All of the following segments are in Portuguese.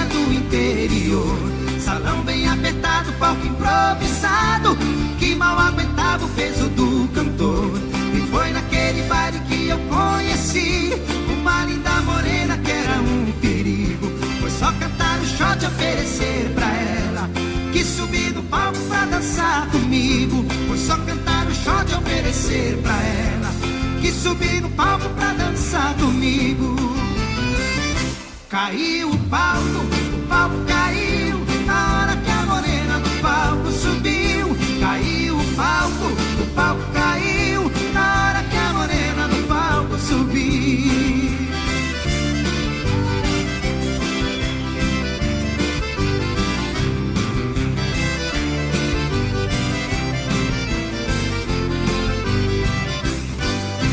cidadezinha do interior. Salão bem apertado, palco improvisado, que mal aguentava o peso do cantor. E foi naquele baile que eu conheci uma linda morena que era um perigo. Foi só cantar o shot e oferecer pra ela, que subi no palco pra dançar comigo. Foi só cantar o shot e oferecer pra ela, que subi no palco pra dançar comigo. Caiu o palco caiu, na hora que a morena do palco subiu. Caiu o palco caiu, na hora que a morena do palco subiu.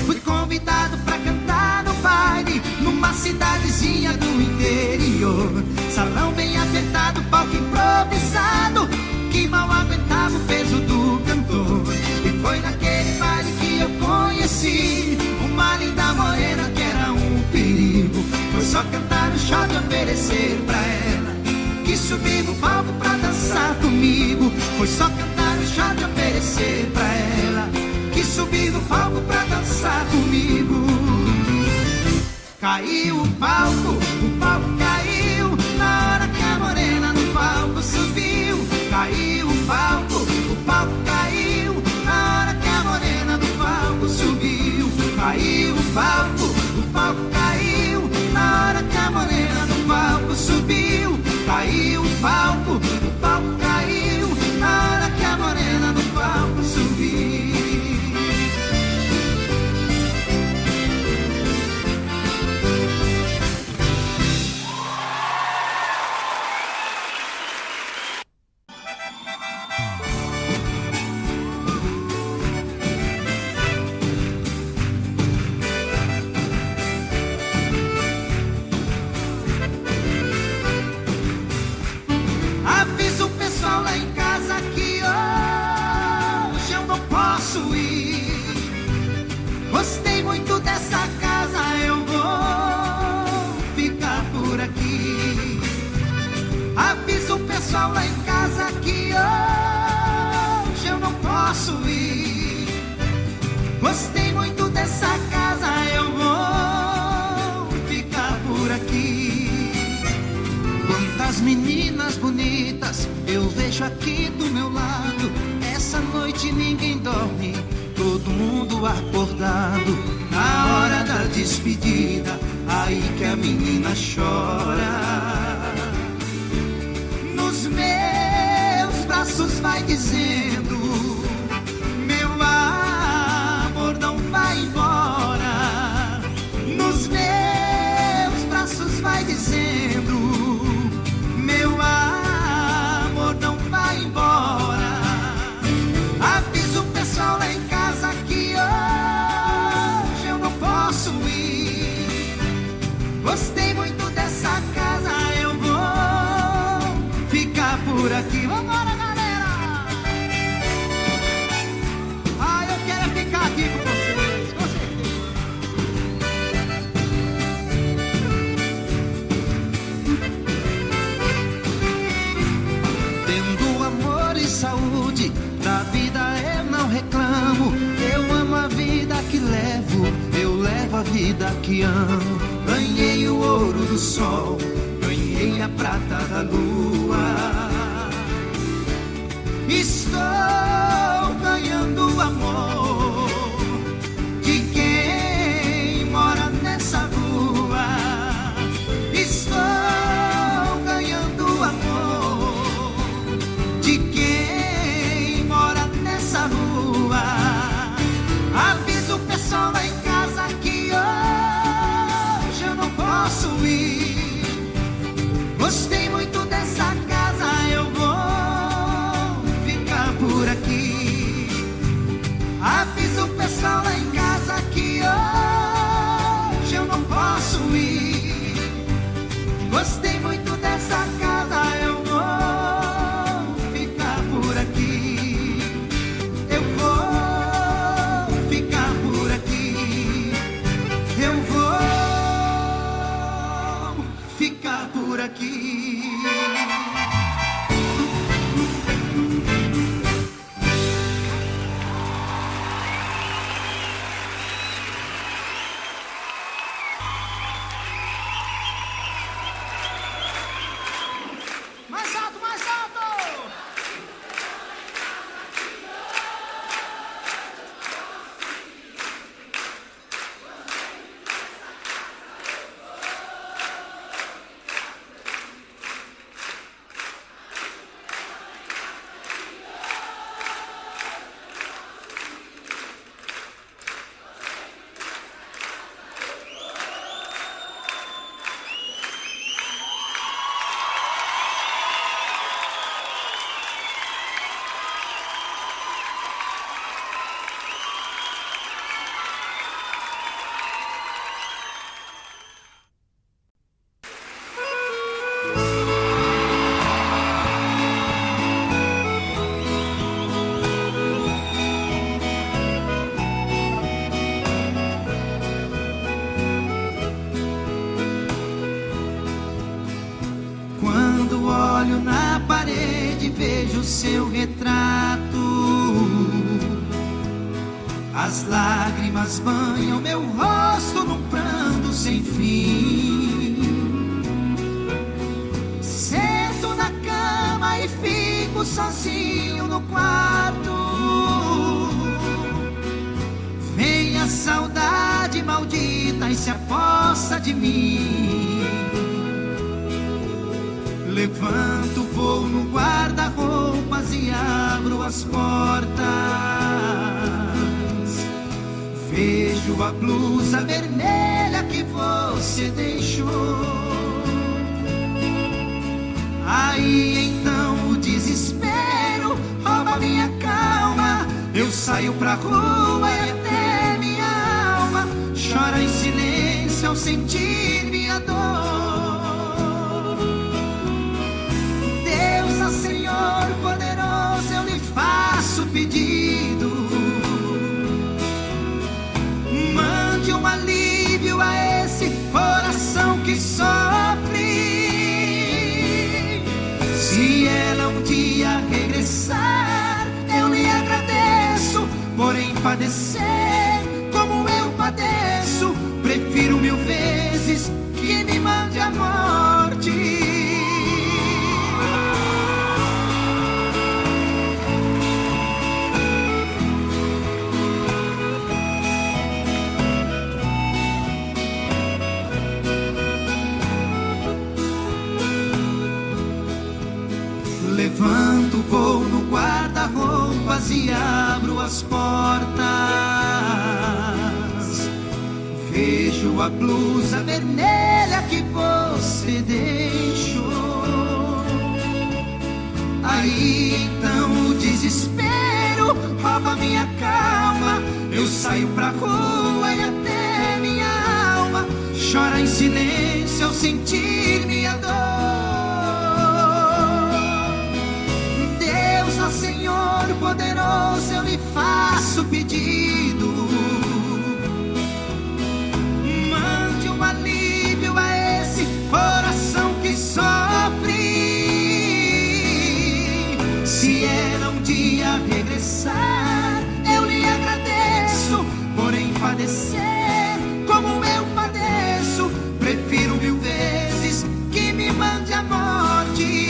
Fui convidado pra cantar no baile, numa cidadezinha do interior. Salão bem apertado, palco improvisado, que mal aguentava o peso do cantor. E foi naquele baile que eu conheci uma linda morena que era um perigo. Foi só cantar o shot e oferecer pra ela, que subi no palco pra dançar comigo. Foi só cantar o shot e oferecer pra ela, que subi no palco pra dançar comigo. Caiu o palco caiu, na hora que a morena no palco subiu. Caiu o palco caiu, na hora que a morena do palco subiu. Caiu o palco caiu, na hora que a morena do palco subiu. Caiu o palco caiu, na hora que a morena do palco subiu. Avisa o pessoal lá em casa que hoje eu não posso ir. Gostei muito dessa casa, eu vou ficar por aqui. Avisa o pessoal lá em casa que hoje eu não posso ir. Gostei muito dessa casa, eu vou ficar por aqui. Quantas meninas bonitas eu vejo aqui do meu lado. Essa noite ninguém dorme, todo mundo acordado. Na hora da despedida, aí que a menina chora. Nos meus braços vai dizendo: meu amor, não vai embora. Nos meus braços vai dizendo: meu amor, não vai embora. Avisa o pessoal lá em casa que hoje eu não posso ir. Gostei muito dessa casa, eu vou ficar por aqui. Vambora, galera! Ah, eu quero ficar aqui com vocês, com certeza. Tendo amor e saúde, da vida eu não reclamo. Eu amo a vida que levo, eu levo a vida que amo. Ganhei o ouro do sol, ganhei a prata da lua. Estou ganhando o amor de quem mora nessa rua. Estou ganhando o amor de quem mora nessa rua. Avisa o pessoal lá em casa que hoje eu não posso ir. Gostei muito dessa ficar por aqui. Mais alto, mais alto! Quando olho na parede, vejo seu retrato. As lágrimas banham meu rosto num pranto sem fim. Sento na cama e fico sozinho no quarto. Vem a saudade maldita e se apossa de mim. Levanto, vou no guarda-roupas e abro as portas. Vejo a blusa vermelha que você deixou. Aí então o desespero rouba minha calma. Eu saio pra rua e até minha alma chora em silêncio ao sentir minha dor. Senhor poderoso, eu lhe faço pedido. Mande um alívio a esse coração que sofre. Se ela um dia regressar, eu lhe agradeço. Porém padecer como eu padeço, prefiro 1000 vezes que me mande a morte. Levanto, vou no guarda-roupas e abro as portas. Vejo a blusa vermelha que você deixou. Aí então o desespero rouba minha calma. Eu saio pra rua e até minha alma chora em silêncio ao sentir minha dor. Senhor poderoso, eu lhe faço pedido. Mande um alívio a esse coração que sofre. Se ela um dia regressar, eu lhe agradeço. Porém padecer como eu padeço, prefiro 1000 vezes que me mande a morte.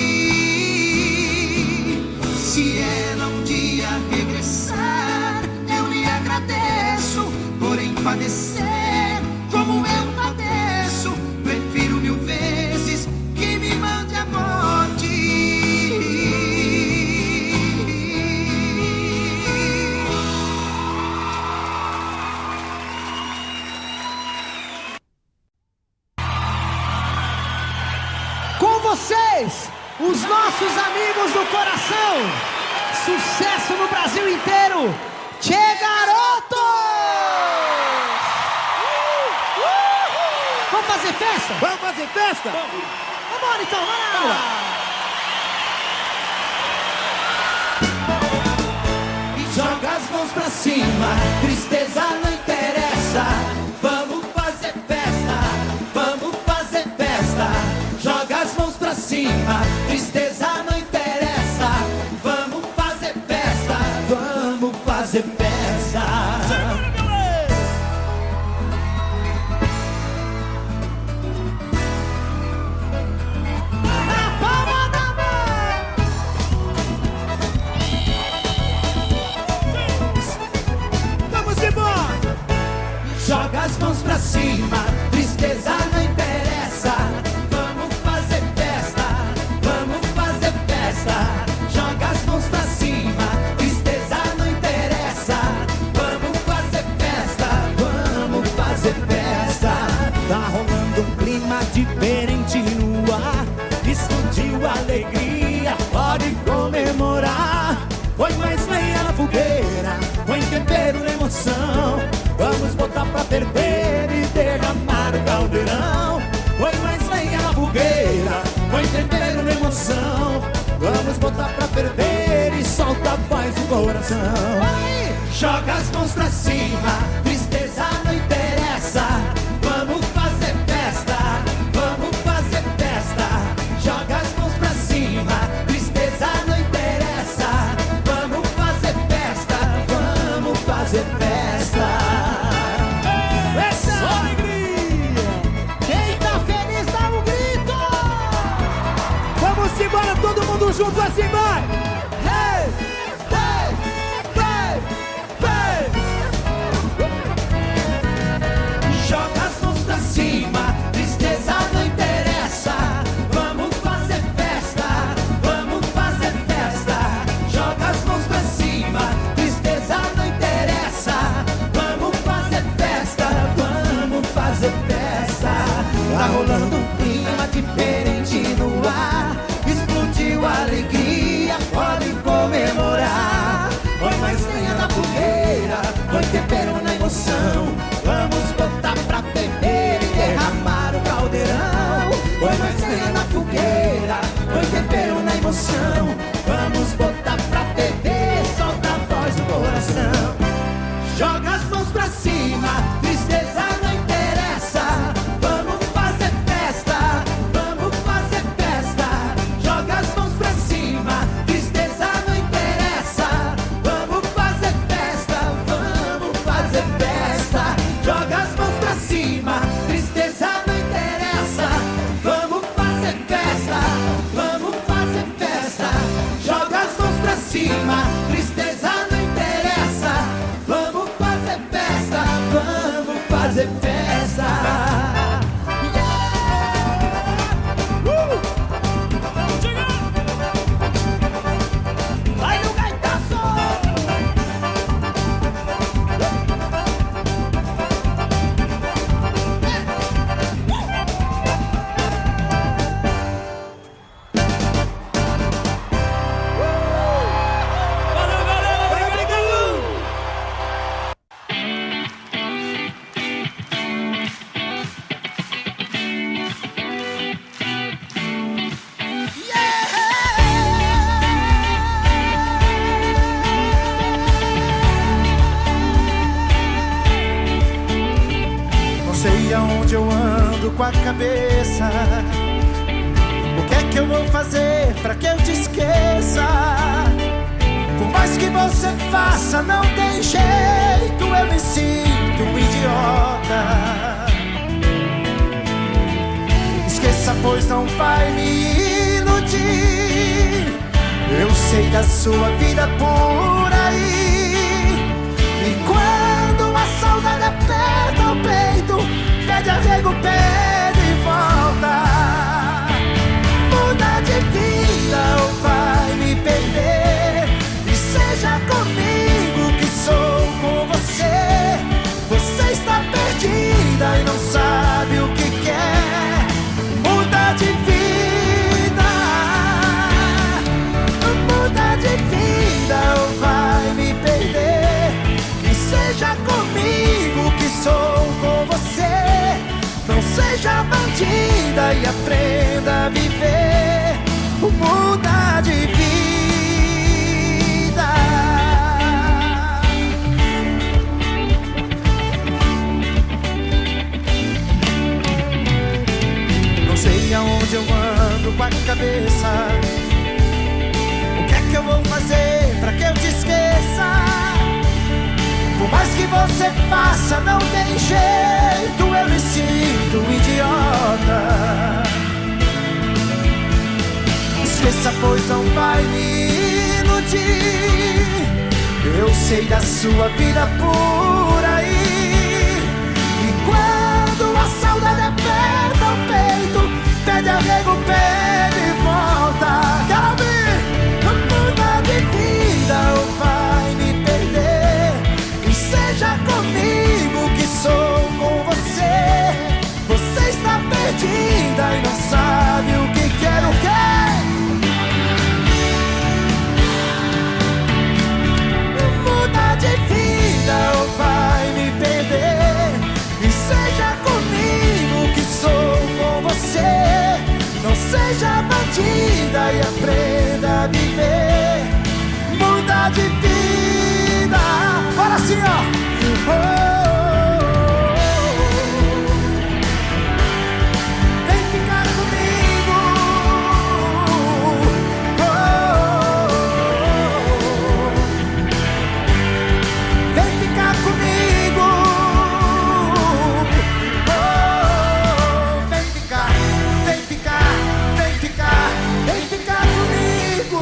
Se ela um dia regressar, eu lhe agradeço. Porém padecer como eu padeço, prefiro 1000 vezes que me mande a morte. Com vocês, os nossos amigos do coração. Sucesso no Brasil inteiro. Tchê Garotos! Vamos fazer festa? Vamos fazer festa? Vambora então, vai lá! Joga as mãos pra cima, tristeza não interessa. Vamos fazer festa, vamos fazer festa. cima, tristeza não interessa. Vamos fazer festa, vamos fazer festa. Na palma da mão. Vamos embora. Joga as mãos pra cima, tristeza não interessa. Vamos fazer festa, vamos fazer festa. Joga as mãos pra cima, tristeza não interessa. Vamos fazer festa, vamos fazer festa. Tá rolando um clima diferente no ar. Explodiu a alegria, pode comemorar. Põe mais lenha na fogueira, põe tempero na emoção. Vamos botar pra ferver e derramar o caldeirão. Põe mais lenha na fogueira, põe tempero na emoção. Vamos botar pra ferver e solta a voz do coração. Joga as mãos pra cima, tristeza não interessa. Vamos fazer festa, vamos fazer festa. Joga as mãos pra cima, tristeza não interessa. Vamos fazer festa, vamos fazer festa. É só alegria! Quem tá feliz dá um grito. Vamos embora, todo mundo junto, assim vai! Hey, hey, hey, hey. Joga as mãos pra cima, tristeza não interessa. Vamos fazer festa, vamos fazer festa. Joga as mãos pra cima, tristeza não interessa. Vamos fazer festa, vamos fazer festa. Tá rolando um clima diferente no ar. Explodiu a alegria, pode comemorar. Põe mais lenha na fogueira, põe tempero na emoção. Vamos botar pra ferver e derramar o caldeirão. Põe mais lenha na fogueira, põe tempero na emoção. Vamos botar pra ferver, solta a voz do coração. Joga as mãos pra cima, tristeza não interessa. Vamos fazer festa, vamos fazer festa. Joga as mãos pra cima, tristeza não interessa. Vamos fazer festa, vamos fazer festa. Joga as mãos pra cima, tristeza não interessa. Vamos fazer festa, vamos fazer festa. Joga as mãos pra cima, tristeza não interessa. Vamos fazer festa, vamos fazer festa. Vai no gaitaço. Valeu, galera! Obrigado! Não sei aonde eu ando com a cabeça. O que é que eu vou fazer pra que eu te esqueça? Por mais que você faça, não tem jeito. Eu me sinto um idiota. Esqueça, pois não vai me iludir. Eu sei da sua vida por aí. E quando a saudade aperta o peito, pede arrego, pede volta. Muda de vida ou vai me perder. E seja comigo que sou com você. Você está perdida e não sabe o que quer. Muda de vida. Muda de vida ou vai me perder. E seja comigo que sou com você. Não seja bandida e aprenda a viver. Muda de vida. Não sei sei aonde eu ando com a cabeça. O que é que eu vou fazer pra que eu te esqueça? Por mais que você faça, não tem jeito, eu me sinto um idiota. Esqueça, pois não vai me iludir. Eu sei da sua vida por aí. E quando a saudade aperta o peito, pede arrego, pede e volta. Quero ouvir, muda de vida ou vai me perder. E seja comigo que sou com você. Você está perdida e não sabe o que quer, o que? De vida ou vai me perder. E seja comigo que sou com você. Não seja bandida e aprenda a viver. Muda de vida. Bora sim, ó. Vem ficar comigo. Comigo, vem ficar, vem ficar, vem ficar, vem ficar comigo.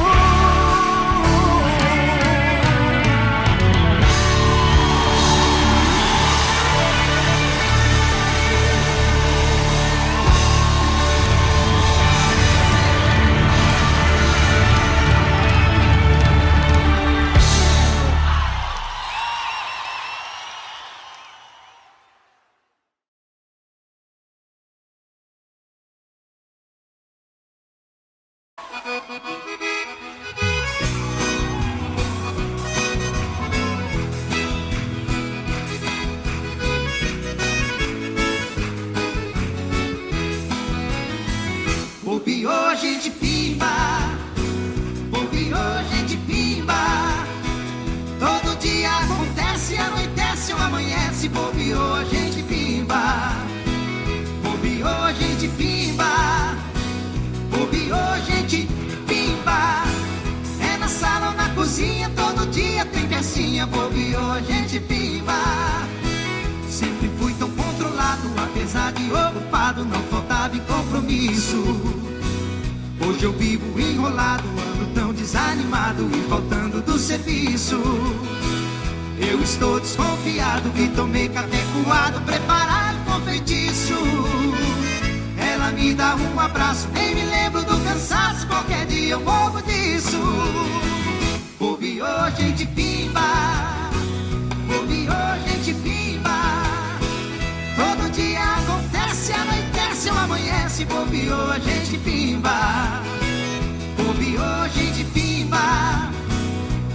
Bobeou, gente pimba. Bobeou, gente pimba. Todo dia acontece, anoitece ou amanhece. Bobeou, gente pimba. Bobeou, gente pimba. Bobeou, gente pimba. É na sala ou na cozinha, todo dia tem festinha. Bobeou, gente pimba. Sempre fui tão controlado, apesar de ocupado, não faltava em compromisso. Hoje eu vivo enrolado, ando tão desanimado e faltando do serviço. Eu estou desconfiado que tomei café coado, preparado com feitiço. Ela me dá um abraço, nem me lembro do cansaço, qualquer dia eu morro disso. Bobeou, gente pimba. Bobeou, gente pimba. Todo dia acontece, anoitece ou amanhece. Bobeou, gente pimba. Bobeou, gente pimba.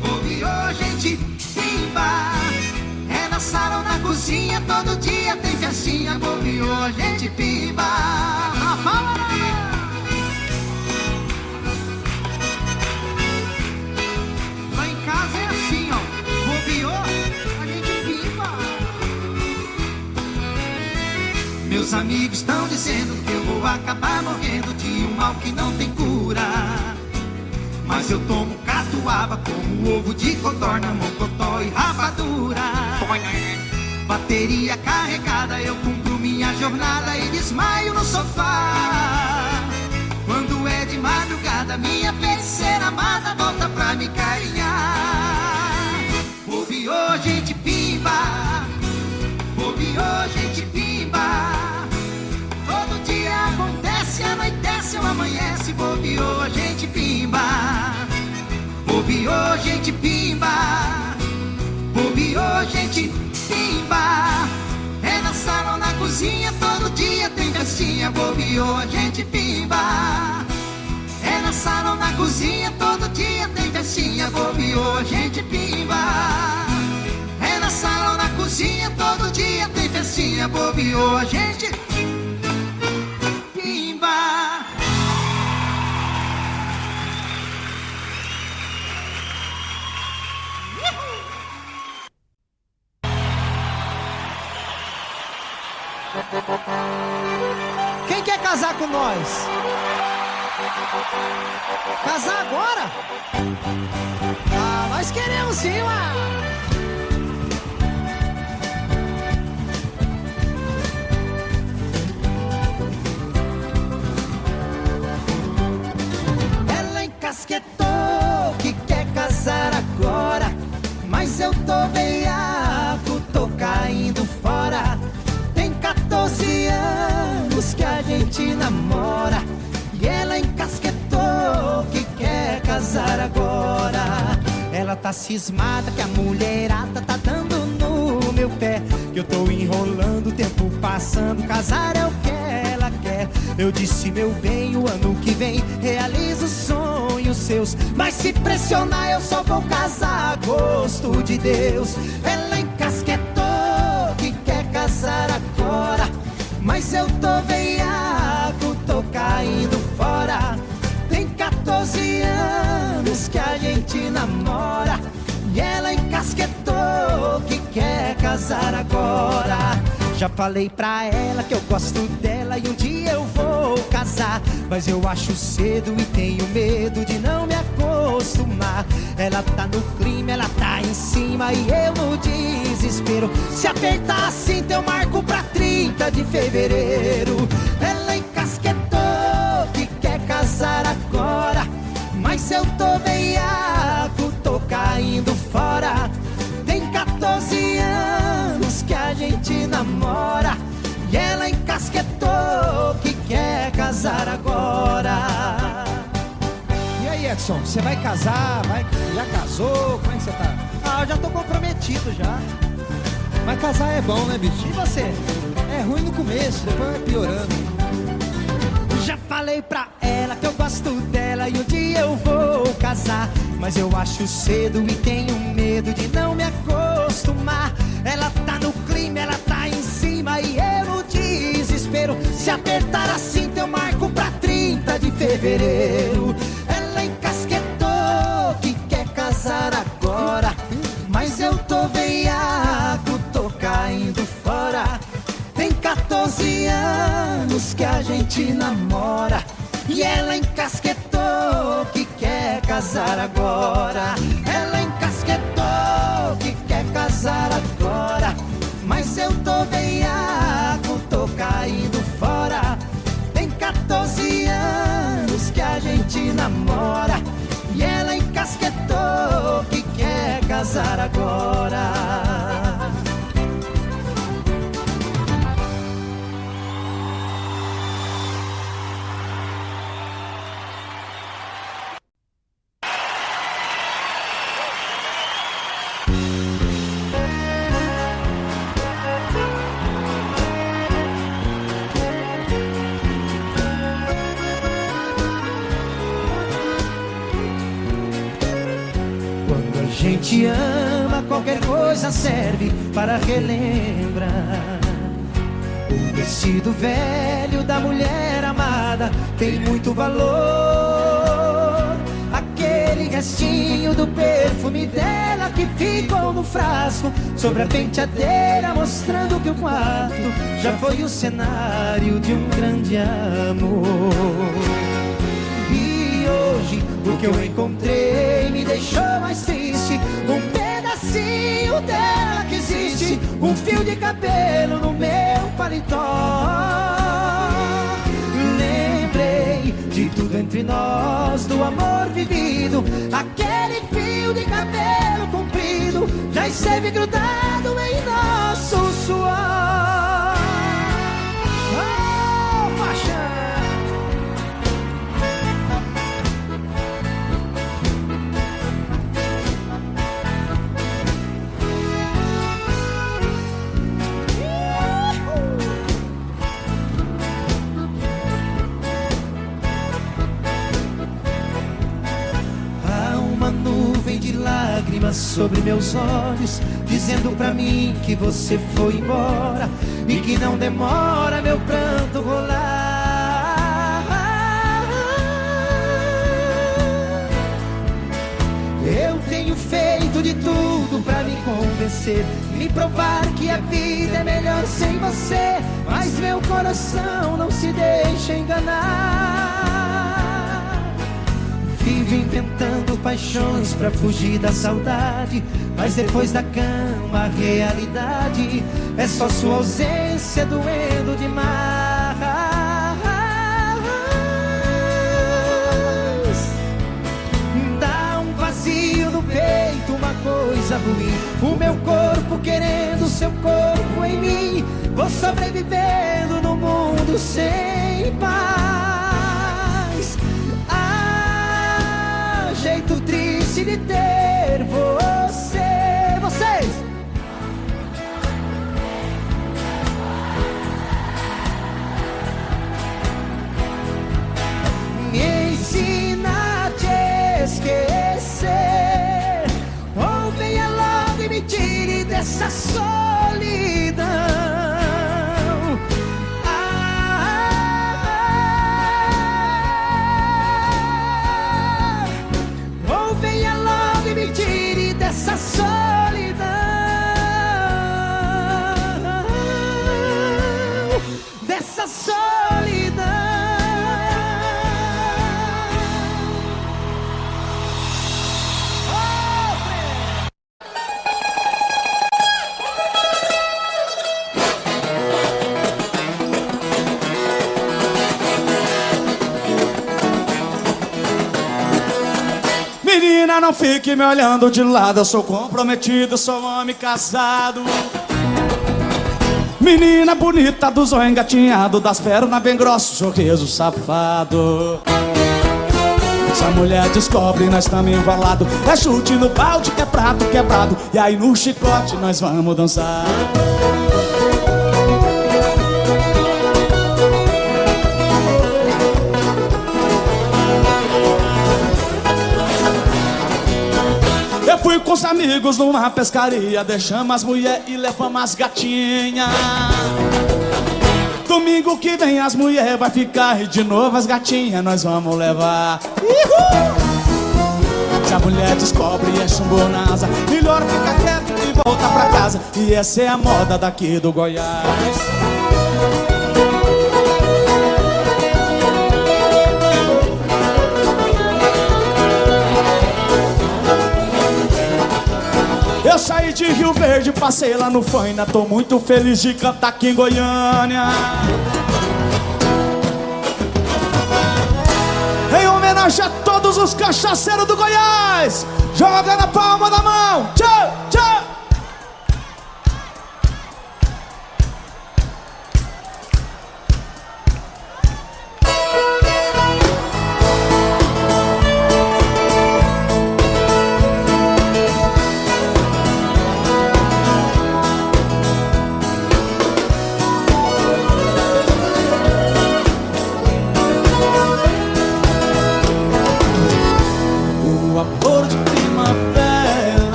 Bobeou, gente pimba. É na sala ou na cozinha, todo dia tem festinha. Bobeou, gente pimba. Lá em casa é assim, ó. Bobeou, a gente pimba. Meus amigos estão dizendo que eu vou acabar morrendo de um mal que não tem cura. Mas eu tomo catuaba como ovo de codorna, mocotó e rapadura. Bateria carregada, eu cumpro minha jornada e desmaio no sofá. Quando é de madrugada, minha feiticeira amada volta pra me carinhar. Bobeou, gente pimba. Bobeou, gente pimba. Todo dia acontece, anoitece ou amanhece. Bobeou, gente pimba. Bobeou, gente pimba. Bobeou, gente pimba. É na sala ou na cozinha, todo dia tem festinha. Bobeou, gente pimba. É na sala ou na cozinha, todo dia tem festinha. Bobeou, gente pimba. É na sala ou na cozinha, todo dia tem festinha. Bobeou, gente pimba. Quem quer casar com nós? Casar agora? Ah, nós queremos sim, mano. Ela encasquetou que quer casar agora, mas eu tô veiaco, tô caindo fora. Tem 14 anos que a gente namora, e ela encasquetou que quer casar agora. Ela tá cismada que a mulherada tá dando no meu pé, que eu tô enrolando, o tempo passando, casar é o que ela quer. Eu disse, meu bem, o ano que vem realizo os sonhos seus, mas se pressionar eu só vou casar a gosto de Deus. Ela encasquetou que quer casar agora, mas eu tô veiaco, tô caindo fora. Tem 14 anos que a gente namora, e ela encasquetou que quer casar agora. Já falei pra ela que eu gosto dela e um dia eu vou casar, mas eu acho cedo e tenho medo de não me acostumar. Ela tá no clima, ela tá em cima e eu no desespero. Se apertar assim eu marco pra 30 de fevereiro. Ela encasquetou que quer casar agora, mas eu tô veiaco, tô caindo fora. Tem 14 anos que a gente namora, e ela encasquetou que quer casar agora. E aí, Edson, você vai casar? Já casou? Como é que você tá? Ah, eu já tô comprometido já. Mas casar é bom, né, bicho? E você? É ruim no começo, depois vai piorando. Já falei pra ela que eu gosto dela e um dia eu vou casar, mas eu acho cedo e tenho medo de não me acostumar. Ela tá no clima, ela tá em cima e eu no desespero. Se apertar assim eu marco pra 30 de fevereiro. Ela encasquetou que quer casar agora, mas eu tô veiaco, tô caindo fora. Tem 14 anos que a gente namora, e ela encasquetou que quer casar agora. Ela encasquetou que quer casar agora, mas eu tô veiaco, tô caindo fora. Tem 14 anos que a gente namora, e ela encasquetou que quer casar agora. Quando a gente ama, qualquer coisa serve para relembrar. O vestido velho da mulher amada tem muito valor. Aquele restinho do perfume dela que ficou no frasco sobre a penteadeira, mostrando que o quarto já foi o cenário de um grande amor. E hoje o que eu encontrei me deixou mais triste. Um pedacinho dela que existe, um fio de cabelo no meu paletó. Lembrei de tudo entre nós, do amor vivido. Aquele fio de cabelo comprido já esteve grudado em nosso suor. Oh, paixão! Lágrimas sobre meus olhos, dizendo pra mim que você foi embora e que não demora meu pranto rolar. Eu tenho feito de tudo pra me convencer esquecer, me provar que a vida é melhor sem você. Mas meu coração não se deixa enganar. Vivo inventando paixões pra fugir da saudade, mas depois da cama a realidade é só sua ausência doendo demais. Dá um vazio no peito, uma coisa ruim, o meu corpo querendo seu corpo em mim. Vou sobrevivendo no mundo sem paz. Ah, jeito triste de ter você. Vocês! Me ensina a te esquecer, ou venha logo e me tire dessa solidão. Ou venha logo e me tire dessa solidão, dessa solidão. Menina, não fique me olhando de lado, eu sou comprometido, sou homem casado. Menina bonita, do zóio engatinhado, das pernas bem grossas, sorriso safado. Se a mulher descobre, nós estamos enrolados. É chute no balde que é prato quebrado, e aí no chicote nós vamos dançar. Eu fui com os amigos numa pescaria, deixamos as mulheres e levamos as gatinhas. Domingo que vem as mulheres vai ficar e de novo as gatinhas nós vamos levar. Uhul! Se a mulher descobre e é chumbou na asa, melhor ficar quieto e voltar pra casa. E essa é a moda daqui do Goiás. Eu saí de Rio Verde, passei lá no fã, ainda tô muito feliz de cantar aqui em Goiânia. Em homenagem a todos os cachaceiros do Goiás, joga na palma da mão, tchau, tchau.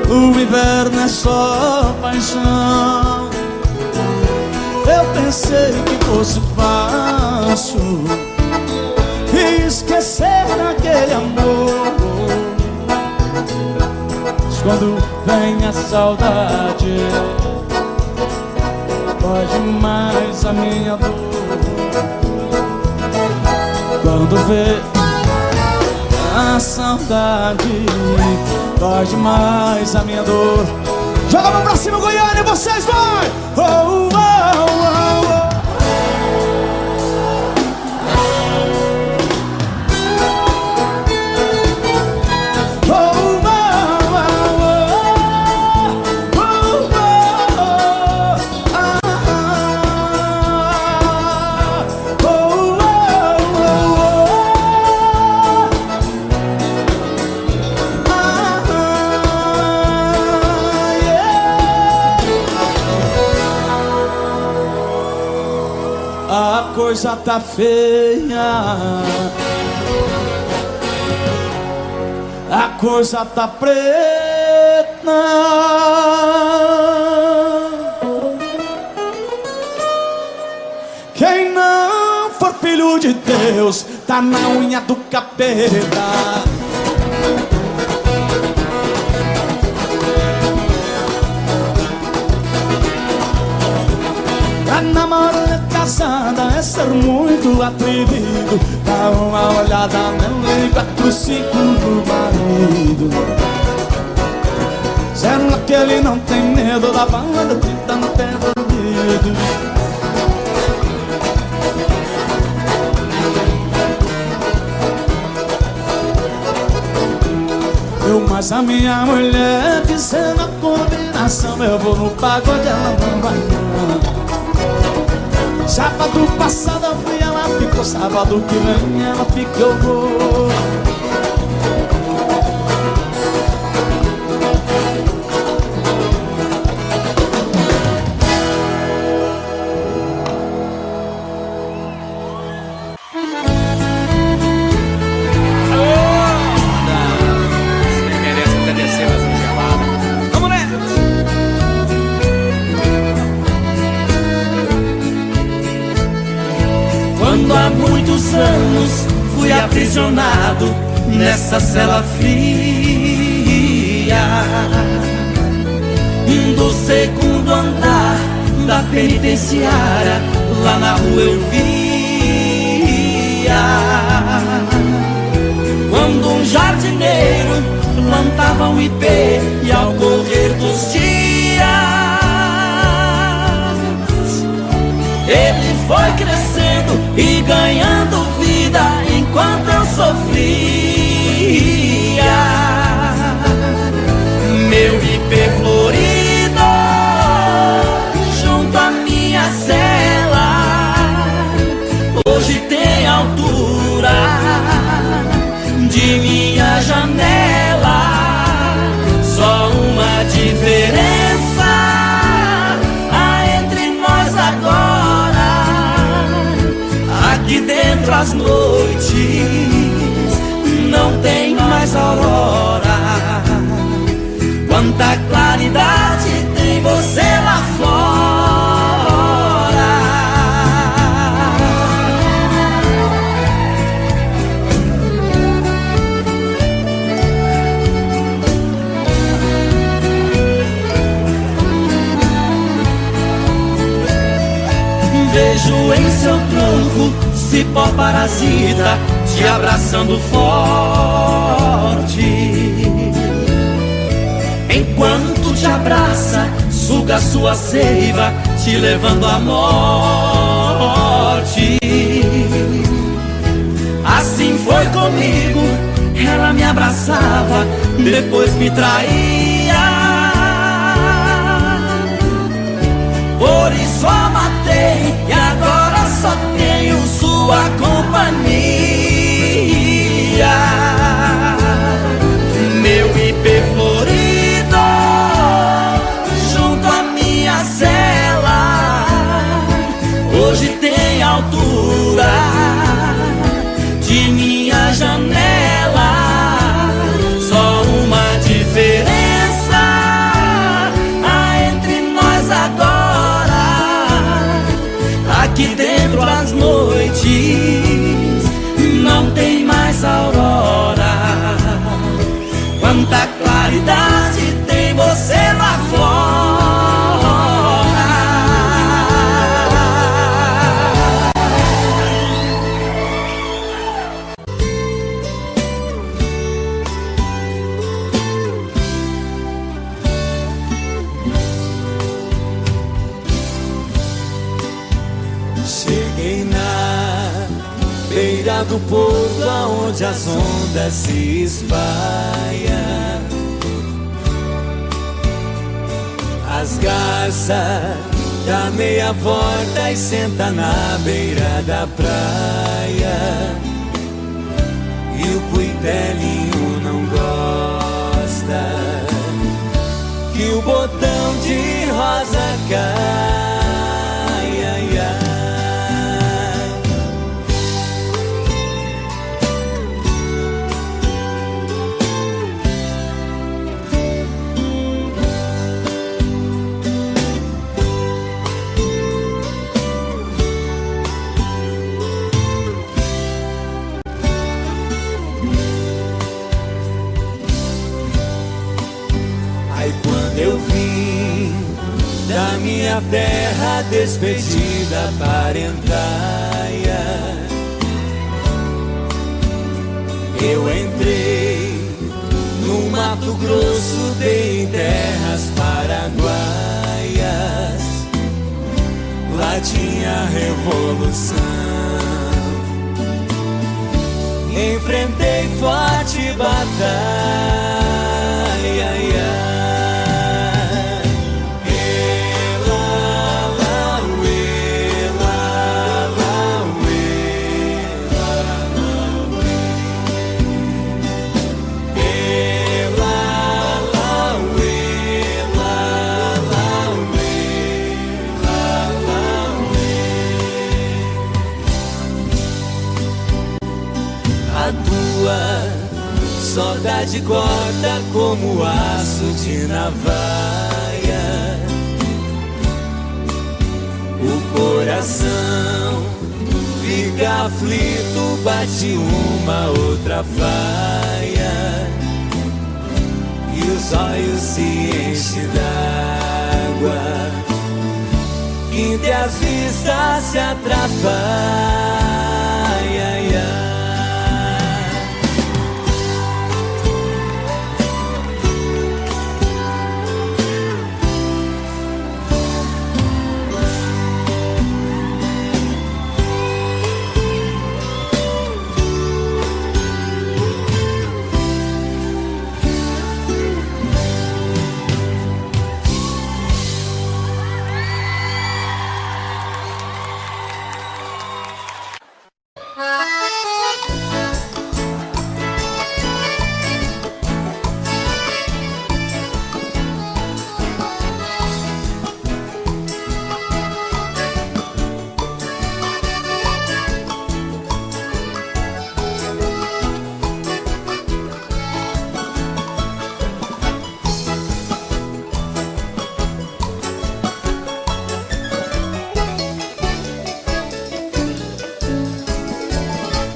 O inverno é só paixão. Eu pensei que fosse fácil esquecer daquele amor, mas quando vem a saudade, pode mais a minha dor. Quando vê a saudade, dói demais a minha dor. Joga a mão pra cima, Goiânia, e vocês vai! Oh, oh, oh, oh. A coisa tá feia, a coisa tá preta. Deus, tá na unha do capeta. Tá namorando casada é ser muito atrevido. Dá uma olhada nele, 4, 5 do marido. Será que ele não tem medo da bala que tá no pé do dedo? Mas a minha mulher dizendo a combinação, eu vou no pagode, ela não vai não. Sábado passado eu fui, ela ficou. Sábado que vem ela ficou. Quando há muitos anos fui aprisionado nessa cela fria do segundo andar da penitenciária, lá na rua eu via quando um jardineiro plantava um ipê e ao correr dos dias ele foi crescendo e ganhando vida enquanto eu sofria. Meu ipê florido junto à minha cela hoje tem altura de minha janela. Só uma diferença há entre nós agora: aqui dentro as noites não tem mais aurora. Quanta claridade tem você lá fora. Vejo em seu tronco cipó parasita te abraçando forte. Enquanto te abraça, suga sua seiva, te levando à morte. Assim foi comigo, ela me abraçava, depois me traía. Por isso a matei e agora só tenho sua companhia. Meu ipê florido junto à minha cela hoje tem altura de minha janela. Só uma diferença há entre nós agora: aqui dentro as noites não tem mais aurora. Quanta claridade tem você lá fora. Cheguei na beira do porto, aonde as ondas se espalham. As garças dá meia volta e senta na beira da praia. E o cuitelinho não gosta que o botão de rosa cai. Ai, ai. minha terra despedida parentaia. Eu entrei no Mato Grosso, dei em terras paraguaias. Lá tinha revolução. Enfrentei forte batalha. Saudade corta como aço de navalha. O coração fica aflito, bate uma outra faia. E os olhos se enchem d'água, que entre as vistas se atrapalha.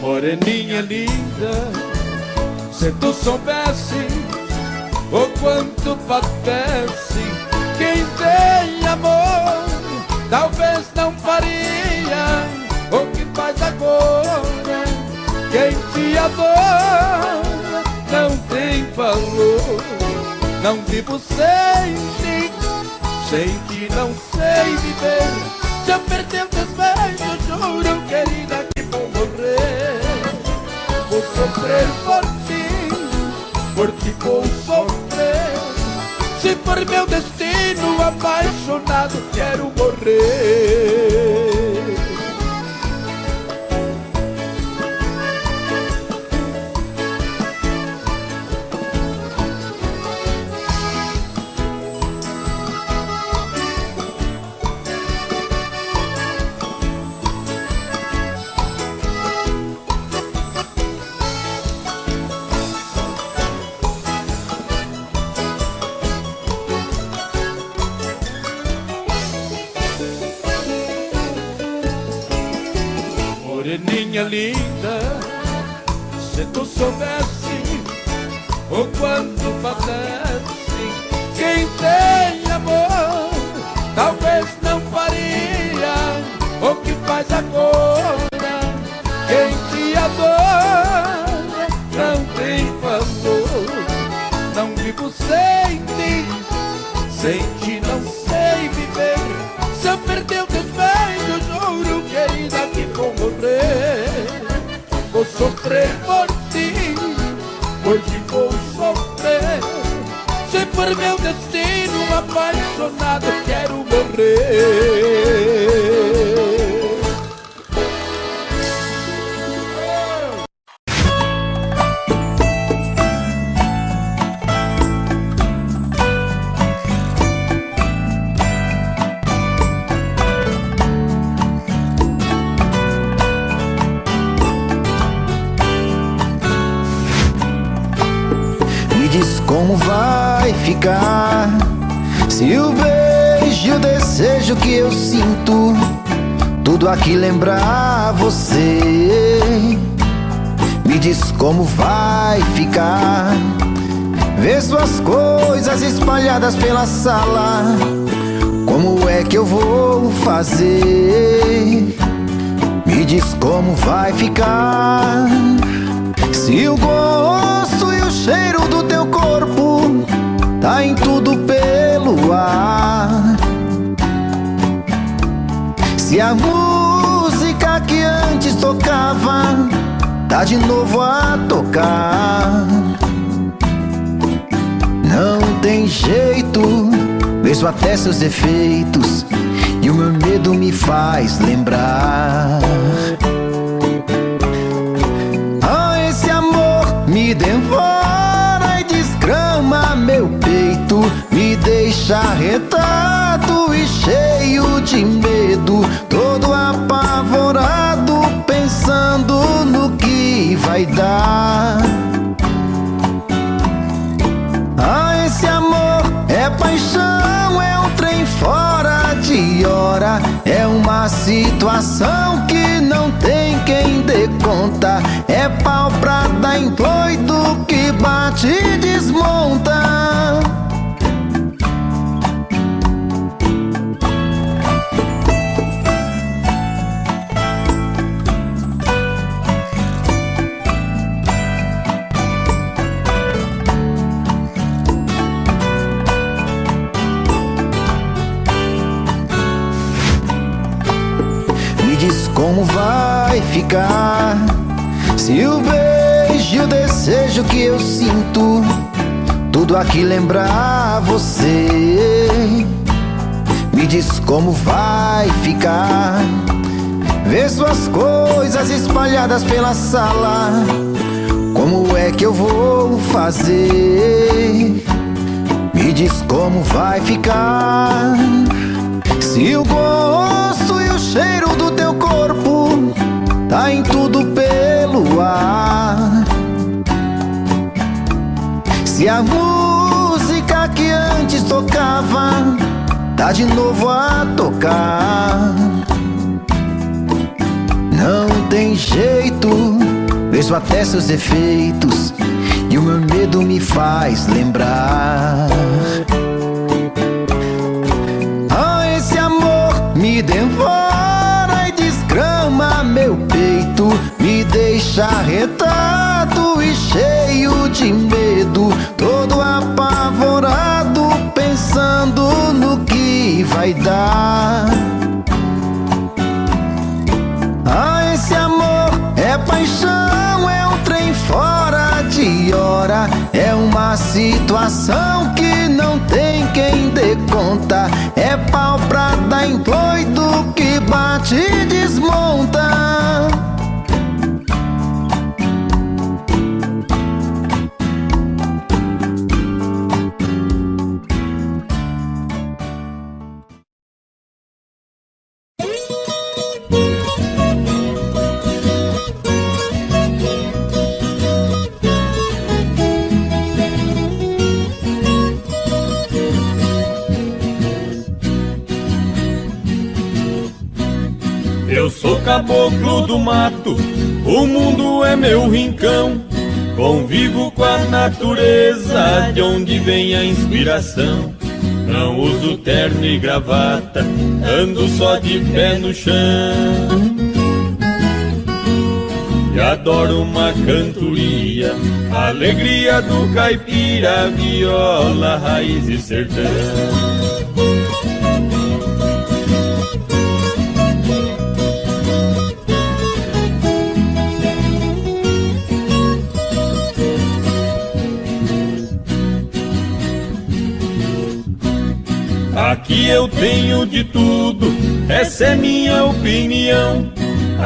Moreninha linda, se tu soubesse o quanto padece quem tem amor, talvez não faria o que faz agora. Quem te adora não tem valor. Não vivo sem ti, sem ti não sei viver. Se eu perder o teus beijos, juro, querida, que vou morrer. Vou sofrer por ti vou sofrer. Se for meu destino, apaixonado, quero morrer. Moreninha linda, se tu soubesse o quanto padece quem tem amor, talvez não faria o que faz agora. Quem te adora não tem valor. Não vivo sem ti, sem ti não sei viver. Se eu perder o teus beijos, juro, querida, que vou morrer. Vou sofrer por ti, hoje vou sofrer. Se for meu destino, apaixonado, quero morrer. Como vai ficar se o beijo e o desejo que eu sinto tudo aqui lembrar você? Me diz como vai ficar ver suas coisas espalhadas pela sala, Como é que eu vou fazer? Me diz como vai ficar. Se o gosto e o cheiro do teu corpo tá em tudo pelo ar. Se a música que antes tocava tá de novo a tocar. Não tem jeito, vejo até seus defeitos e o meu medo me faz lembrar. Ah, esse amor me devora e desgrama meu peito, me deixa retado e cheio de medo, todo apavorado, pensando no que vai dar. Ah, esse amor é paixão, é um trem fora de hora, é uma situação que não tem quem dê conta, é pau pra dar em doido que bate e desmonta. Como vai ficar se o beijo e o desejo que eu sinto tudo aqui lembrar você? Me diz como vai ficar ver suas coisas espalhadas pela sala. Como é que eu vou fazer? Me diz como vai ficar se o gosto e o cheiro do teu corpo tá em tudo pelo ar. Se a música que antes tocava tá de novo a tocar. Não tem jeito, vejo até seus defeitos e o meu medo me faz lembrar. Me devora e desgrama meu peito, me deixa retado e cheio de medo, todo apavorado, pensando no que vai dar. Ah, esse amor é paixão, é um trem fora de hora, é uma situação que não tem quem dê conta, é pau pra dar em doido que bate e desmonta. Eu sou caboclo do mato, o mundo é meu rincão. Convivo com a natureza, de onde vem a inspiração. Não uso terno e gravata, ando só de pé no chão. E adoro uma cantoria, a alegria do caipira, viola, raiz e sertão. Aqui eu tenho de tudo, essa é minha opinião.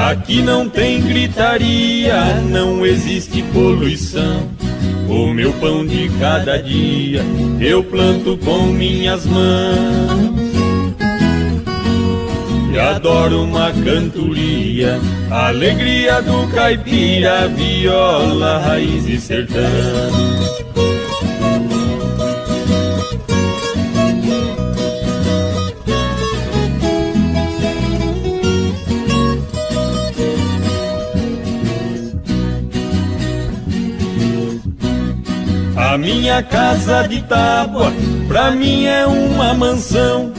Aqui não tem gritaria, não existe poluição. O meu pão de cada dia eu planto com minhas mãos. E adoro uma cantoria, a alegria do caipira, viola, raiz e sertão. A minha casa de tábua, pra mim é uma mansão.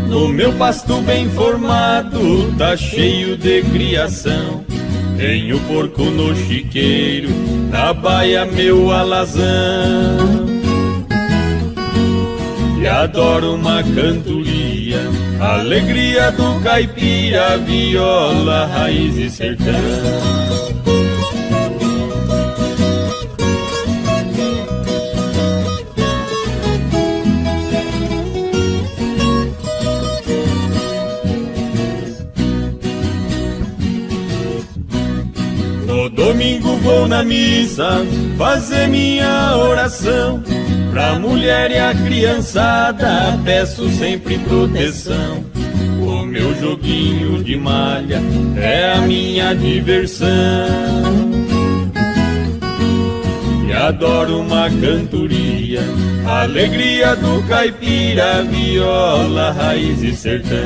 No meu pasto bem formado, tá cheio de criação. Tenho porco no chiqueiro, na baia meu alazão. E adoro uma cantoria, alegria do caipira, viola, raiz e sertão. No domingo vou na missa fazer minha oração. Pra mulher e a criançada peço sempre proteção. O meu joguinho de malha é a minha diversão. E adoro uma cantoria, alegria do caipira, viola, raiz e sertão.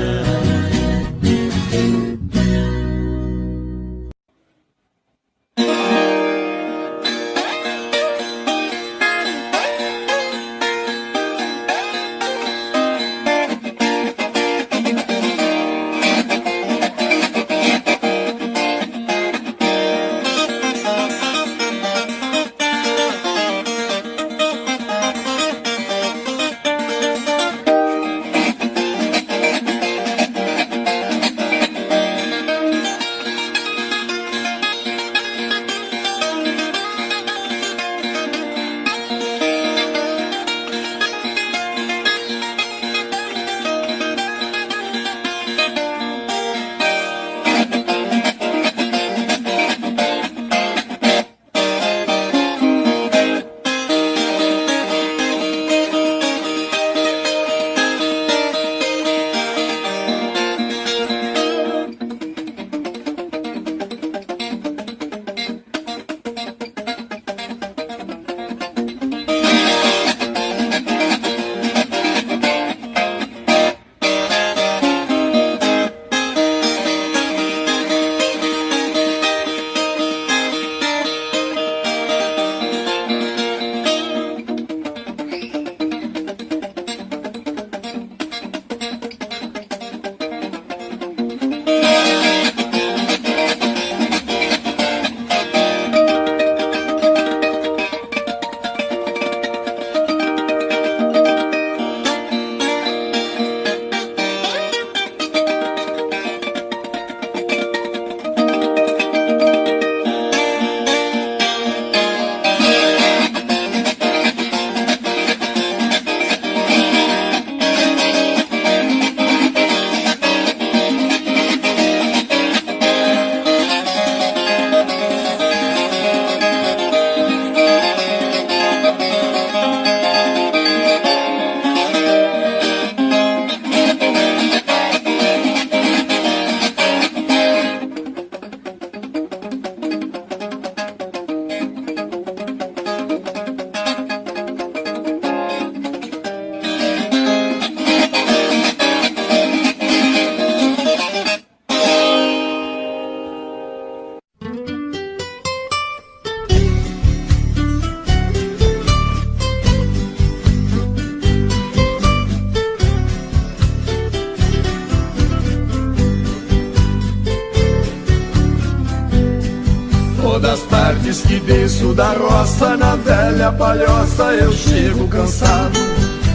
Das tardes que desço da roça, na velha palhoça eu chego cansado.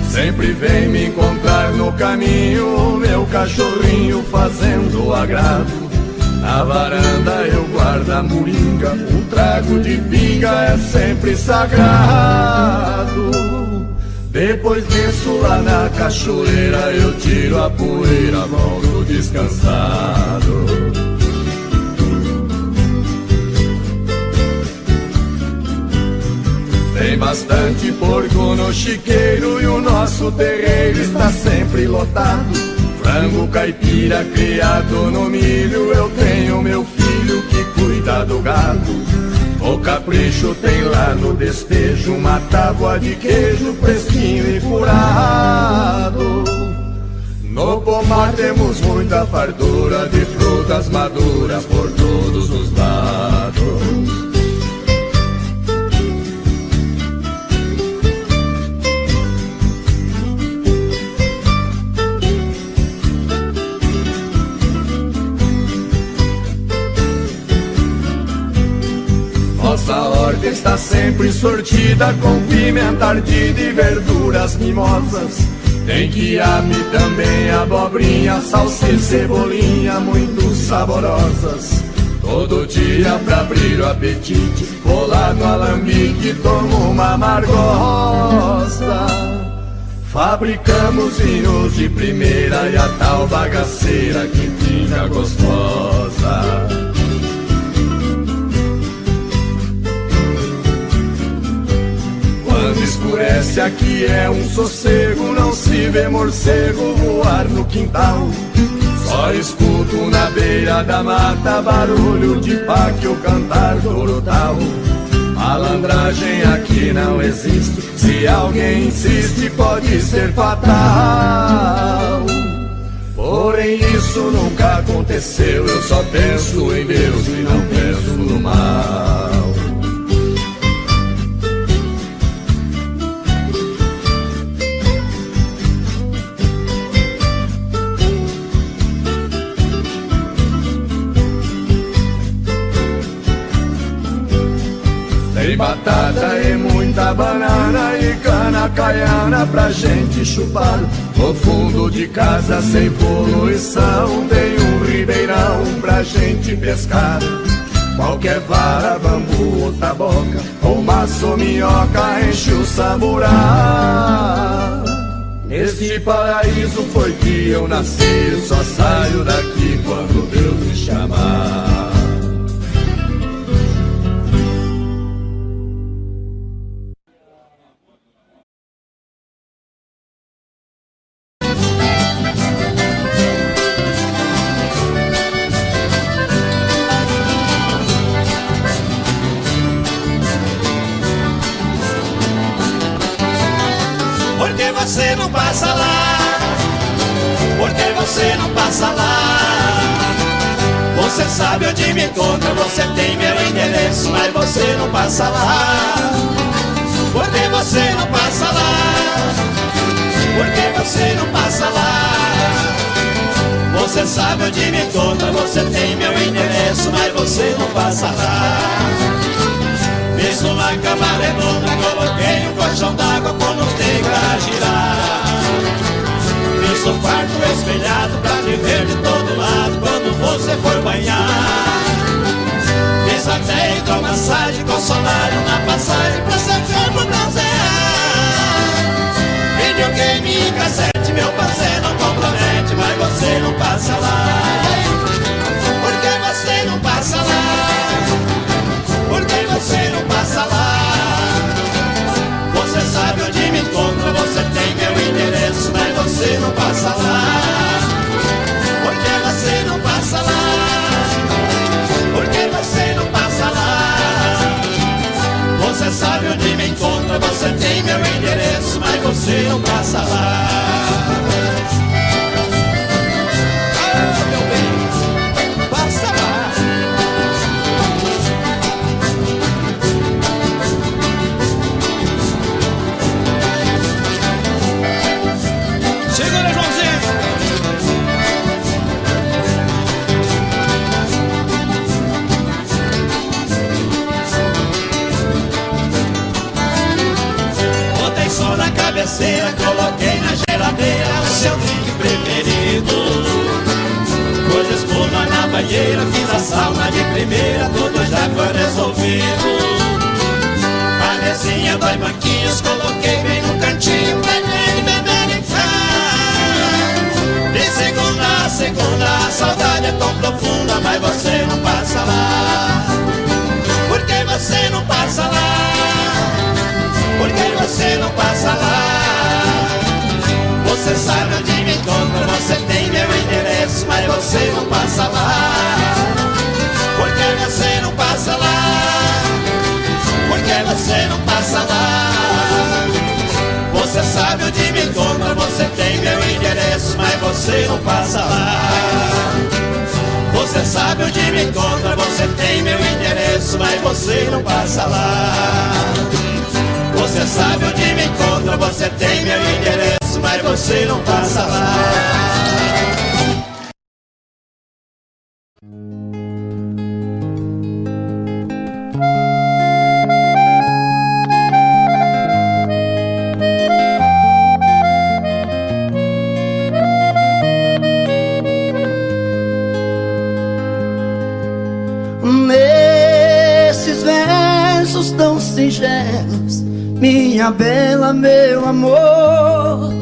Sempre vem me encontrar no caminho meu cachorrinho fazendo agrado. Na varanda eu guardo a moringa, um trago de pinga é sempre sagrado. Depois desço lá na cachoeira, eu tiro a poeira, volto descansado. Tem bastante porco no chiqueiro e o nosso terreiro está sempre lotado. Frango caipira criado no milho, eu tenho meu filho que cuida do gado. O capricho tem lá no despejo uma tábua de queijo fresquinho e furado. No pomar temos muita fartura de frutas maduras por todos os lados. está sempre sortida com pimenta ardida e verduras mimosas. Tem quiabo também, abobrinha, salsa e cebolinha muito saborosas. Todo dia pra abrir o apetite, vou lá no alambique e tomo uma amargosa. Fabricamos vinhos de primeira e a tal bagaceira que fica gostosa. Quando escurece aqui é um sossego, não se vê morcego voar no quintal. Só escuto na beira da mata barulho de páquio cantar dorotal. Malandragem aqui não existe, se alguém insiste pode ser fatal. Porém isso nunca aconteceu, eu só penso em Deus e não penso no mal. Tem batata e muita banana e cana caiana pra gente chupar. No fundo de casa sem poluição tem um ribeirão pra gente pescar. Qualquer vara, bambu ou taboca, ou maço ou minhoca enche o samburá. Neste paraíso foi que eu nasci, só saio daqui quando Deus me chamar. Você não passa lá, porque você não passa lá. Você sabe onde me encontra, você tem meu endereço, mas você não passa lá, porque você não passa lá, porque você não passa lá. Você sabe onde me encontra, você tem meu endereço, mas você não passa lá. Fiz uma cama redonda, coloquei um colchão d'água com tem pra girar. Fiz um quarto espelhado pra me ver de todo lado quando você for banhar. Fiz até hidromassagem com solário na passagem pra seu corpo bronzear. Videogame e cassete, meu parceiro não compromete, mas você não passa lá. Porque você não passa lá, porque você não passa lá. Você sabe onde me encontra, você tem meu endereço, mas você não passa lá. Porque você não passa lá, porque você não passa lá. Você sabe onde me encontra, você tem meu endereço, mas você não passa lá. Ah, meu bem, passa lá. Segura, Joãozinho! Botei som na cabeceira, coloquei na geladeira o seu drink preferido. Pus espuma na banheira, fiz a sauna de primeira, tudo já foi resolvido. A mesinha, 2 banquinhos, coloquei bem no cantinho, beber e beber e de segunda a segunda, a saudade é tão profunda, mas você não passa lá. Porque você não passa lá, porque você não passa lá. Você sabe onde me encontra, você tem meu endereço, mas você não passa lá. Porque você não passa lá, porque você não passa lá. Você sabe onde me encontra, você tem meu endereço, mas você não passa lá. Você sabe onde me encontra, você tem meu endereço, mas você não passa lá. Você sabe onde me encontra, você tem meu endereço, mas você não passa lá. minha bela, meu amor.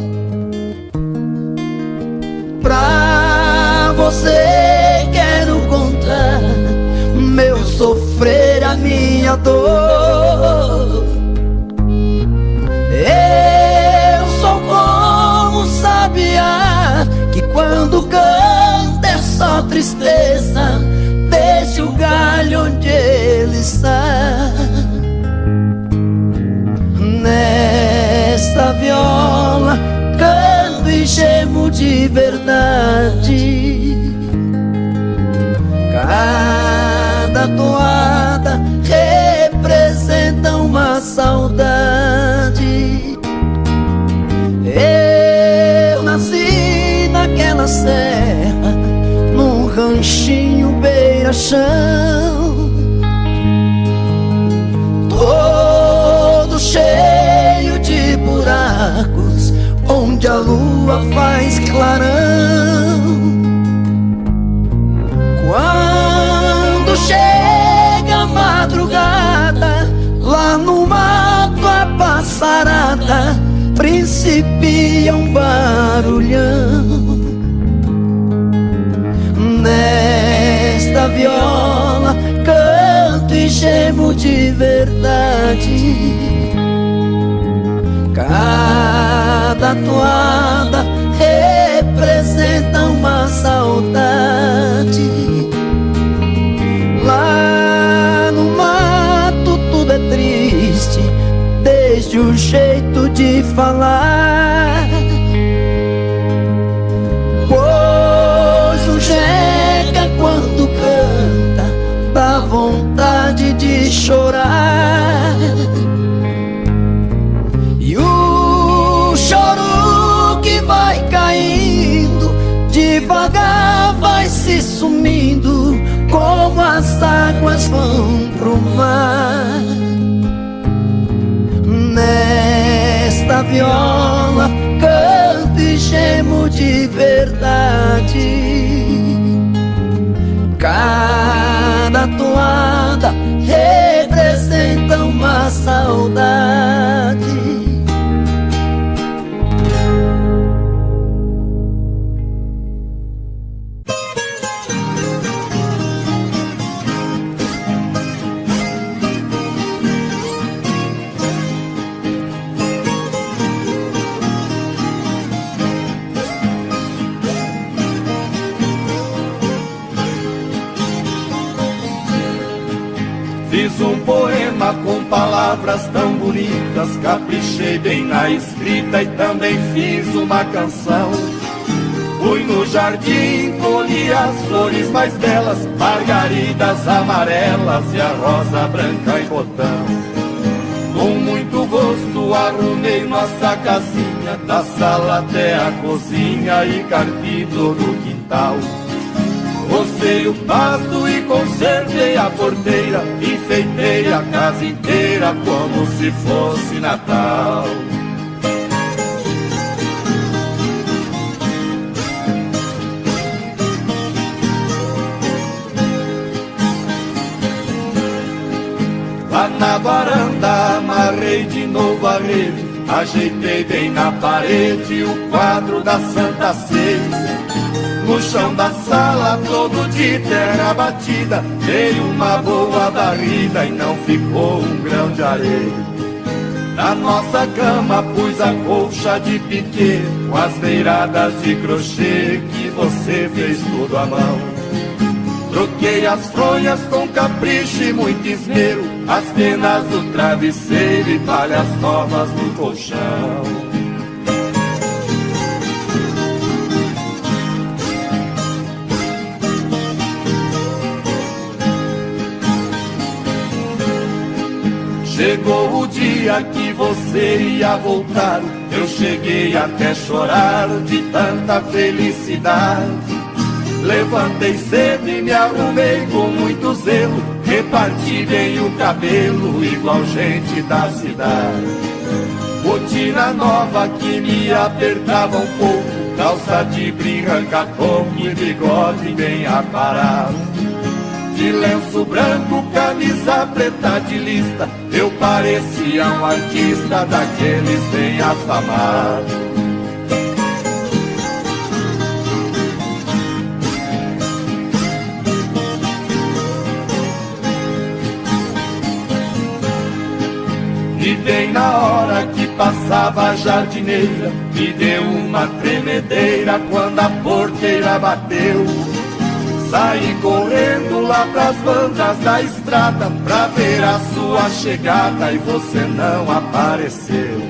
Pra você quero contar meu sofrer, a minha dor. Eu sou como sabiá que quando canta é só tristeza. Deixe o galho onde ele está. Nesta viola canto e gemo de verdade. Cada toada representa uma saudade. Eu nasci naquela serra, num ranchinho beira-chão, todo cheio de buracos, onde a lua faz clarão. Quando chega a madrugada, lá no mato a passarada principia um barulhão. Nesta viola canto e gemo de verdade. Cada toada representa uma saudade. Lá no mato tudo é triste, desde o jeito de falar. Pois o jeca quando canta dá vontade de chorar. E o choro que vai caindo devagar vai se sumindo, como as águas vão pro mar. Nesta viola canto e gemo de verdade. Cada toada representa uma saudade. Fiz um poema com palavras tão bonitas, caprichei bem na escrita e também fiz uma canção. Fui no jardim, colhi as flores mais belas, margaridas amarelas e a rosa branca em botão. Com muito gosto arrumei nossa casinha, da sala até a cozinha e carpi todo o quintal. Rocei o pasto e consertei a porteira, enfeitei a casa inteira como se fosse Natal. Lá na varanda amarrei de novo a rede, ajeitei bem na parede o quadro da Santa Ceia. No chão da sala todo de terra batida, dei uma boa varrida e não ficou um grão de areia. Na nossa cama pus a colcha de piquê, com as beiradas de crochê que você fez tudo à mão. Troquei as fronhas com capricho e muito esmero, as penas do travesseiro e palhas novas no colchão. Chegou o dia que você ia voltar, eu cheguei até chorar de tanta felicidade. Levantei cedo e me arrumei com muito zelo, reparti bem o cabelo igual gente da cidade. Botina nova que me apertava um pouco, calça de brim, ranca-toco e bigode bem aparado. de lenço branco, camisa preta de lista, eu parecia um artista daqueles bem afamados. E bem na hora que passava a jardineira, me deu uma tremedeira quando a porteira bateu. Saí correndo lá pras bandas da estrada pra ver a sua chegada e você não apareceu.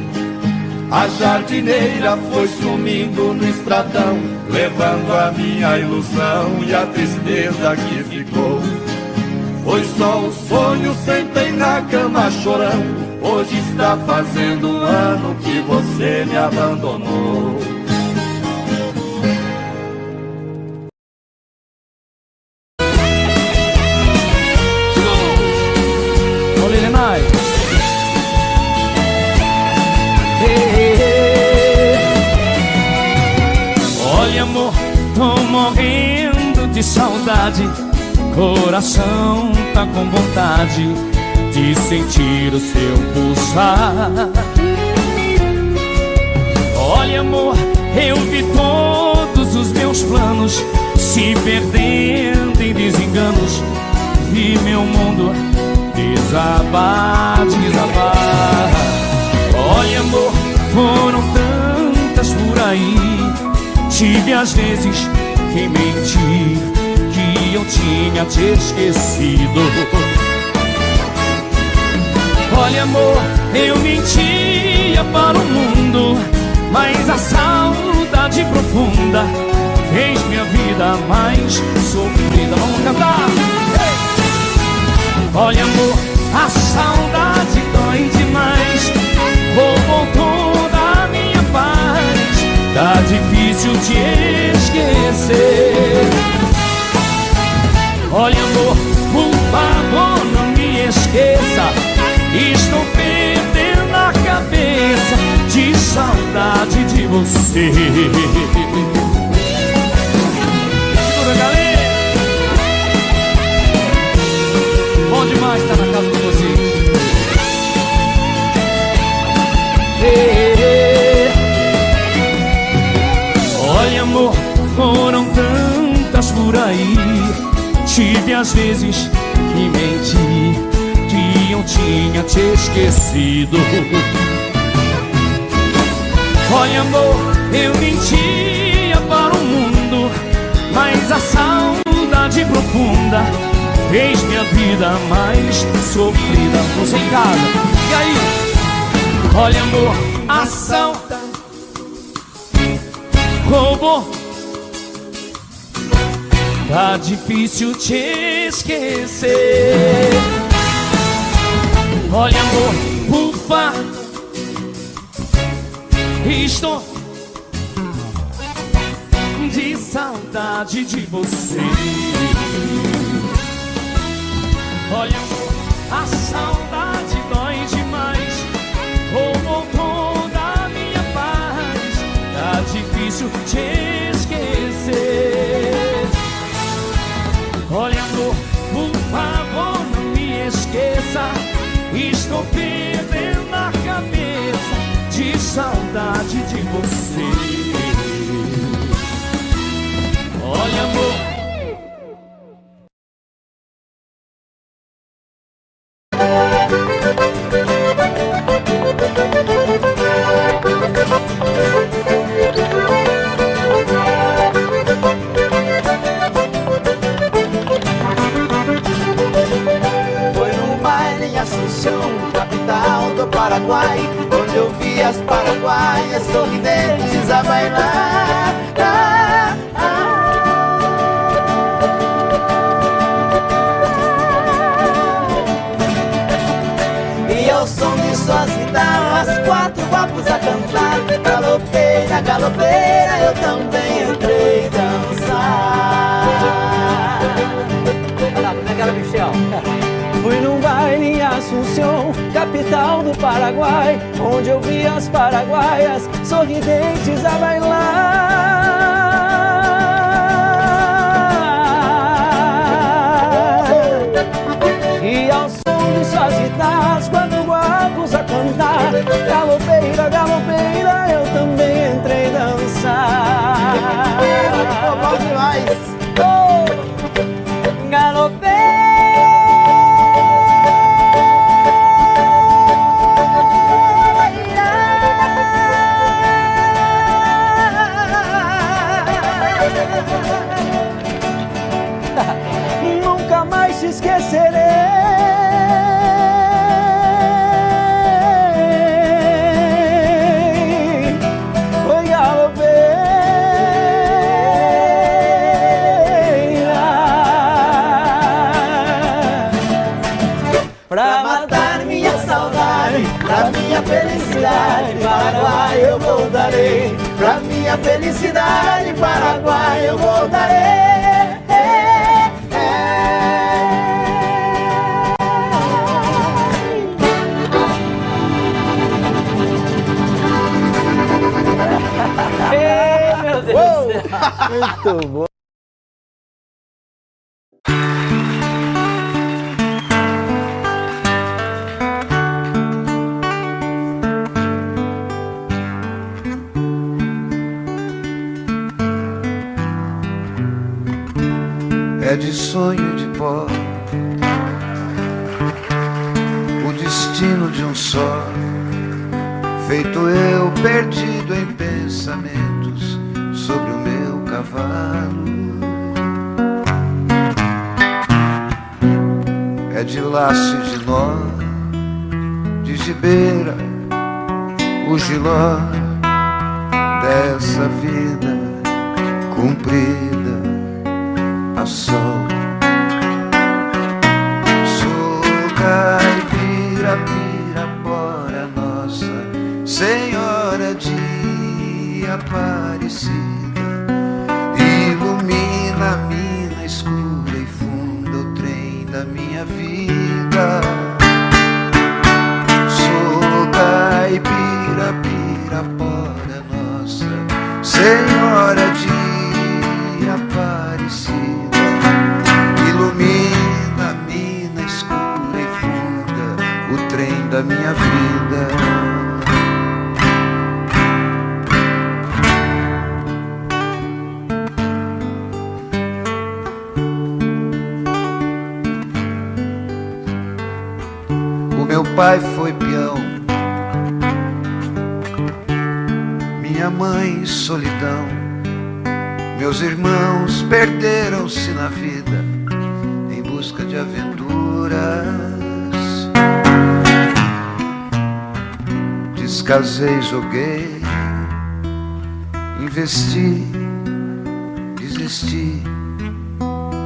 A jardineira foi sumindo no estradão, levando a minha ilusão e a tristeza que ficou. Foi só um sonho, sentei na cama chorando. Hoje está fazendo um ano que você me abandonou. Olha, amor, tô morrendo de saudade. Coração tá com vontade de sentir o seu pulsar. Olha, amor, eu vi todos os meus planos se perdendo em desenganos. Vi meu mundo desabar, desabar. Olha, amor, foram tantas por aí. Tive às vezes que mentir, que eu tinha te esquecido. Olha, amor, eu mentia para o mundo, mas a saudade profunda fez minha vida mais sofrida. Vamos cantar! Olha, amor, a saudade dói demais, roubou toda a minha paz. Tá difícil te esquecer. Olha, amor, por favor, não me esqueça. Estou perdendo a cabeça de saudade de você. Segura, galera. Bom demais estar na casa de vocês. Olha, amor, foram tantas por aí. Tive às vezes que mentir, que eu tinha te esquecido. Olha, amor, eu mentia para o mundo, mas a saudade profunda fez minha vida mais sofrida. Você em casa, e aí? Olha, amor, a saudade roubou. Tá difícil te esquecer. Olha, amor, por favor, estou de saudade de você. Olha, amor, a saudade dói demais, roubou toda a minha paz. Tá difícil te esquecer. Olha, amor, por favor, não me esqueça. Estou perdendo a cabeça de saudade de você. Olha, amor, capital do Paraguai, onde eu vi as paraguaias sorridentes a bailar. E ao som de suas guitarras, quatro guapos a cantar. Galopeira, galopeira, eu também entrei dançar. Olha lá, como é que era, Michel? Fui num baile em Assunção, capital do Paraguai, onde eu vi as paraguaias sorridentes a bailar. nós. Galopei. Nunca mais te esquecerei. Oi, galopeira, pra matar minha saudade, pra minha felicidade, Paraguai eu voltarei. Pra minha felicidade, Paraguai eu voltarei. Meu Deus do céu. Muito bom. É de sonho de pó o destino de um só, feito eu perdido em pensamentos sobre o meu cavalo. É de laço e de nó, de gibeira, o giló dessa vida cumprida a sol. Sou caipira, pirapora nossa Senhora de Aparecida, ilumina a mina escura e funda o trem da minha vida. Sou caipira, pirapora nossa Senhora de Aparecida, ilumina a mina escura e funda o trem da minha vida. O meu pai foi peão, minha mãe solidão, meus irmãos perderam-se na vida em busca de aventuras. Descasei, joguei, investi, desisti.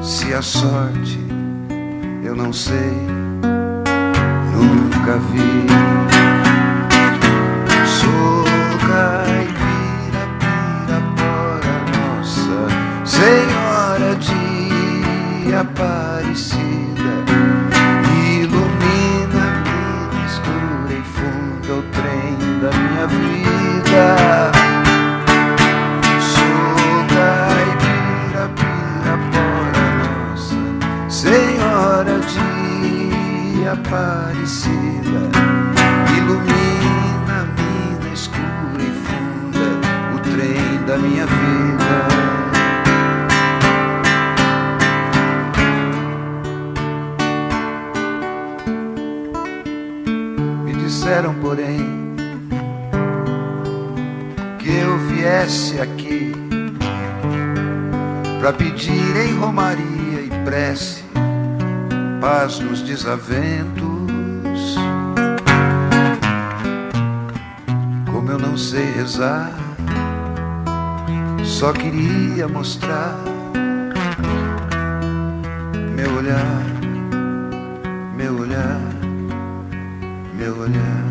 Se a sorte eu não sei, nunca vi. Sou caipira, pirapora nossa Senhora de Aparecida, ilumina a mina escura e funda o trem da minha vida. Sou caipira, pirapora nossa Senhora de Aparecida, ilumina a mina escura e funda o trem da minha vida. Me disseram, porém, que eu viesse aqui pra pedir em romaria e prece paz nos desaventos. Como eu não sei rezar, só queria mostrar meu olhar, meu olhar, meu olhar.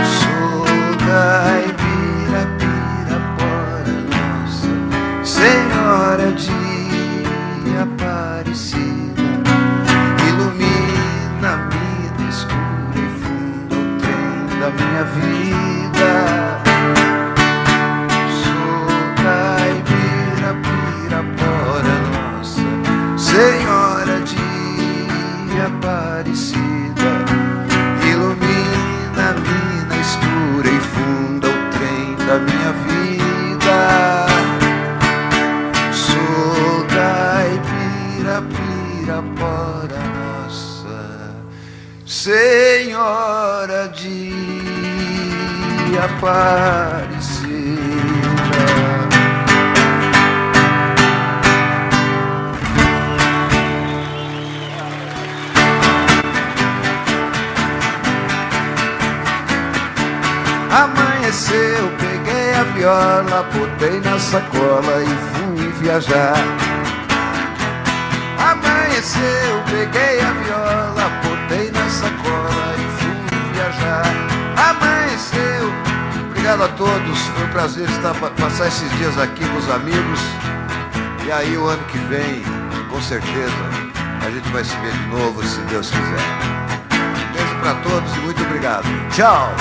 Sou caipira, pirapora nossa Senhora de Aparecida, ilumina a mina escura e funda o trem da minha vida. Sou caipira, pirapora nossa Senhora de Aparecida, ilumina a mina escura e funda o trem da minha vida. parecida. Amanheceu, peguei a viola, botei na sacola e fui viajar. Amanheceu, peguei a viola, botei na sacola e fui viajar. Amanheceu, obrigado a todos, foi um prazer passar esses dias aqui com os amigos. E aí o ano que vem, com certeza, a gente vai se ver de novo, se Deus quiser. Beijo pra todos e muito obrigado. Tchau!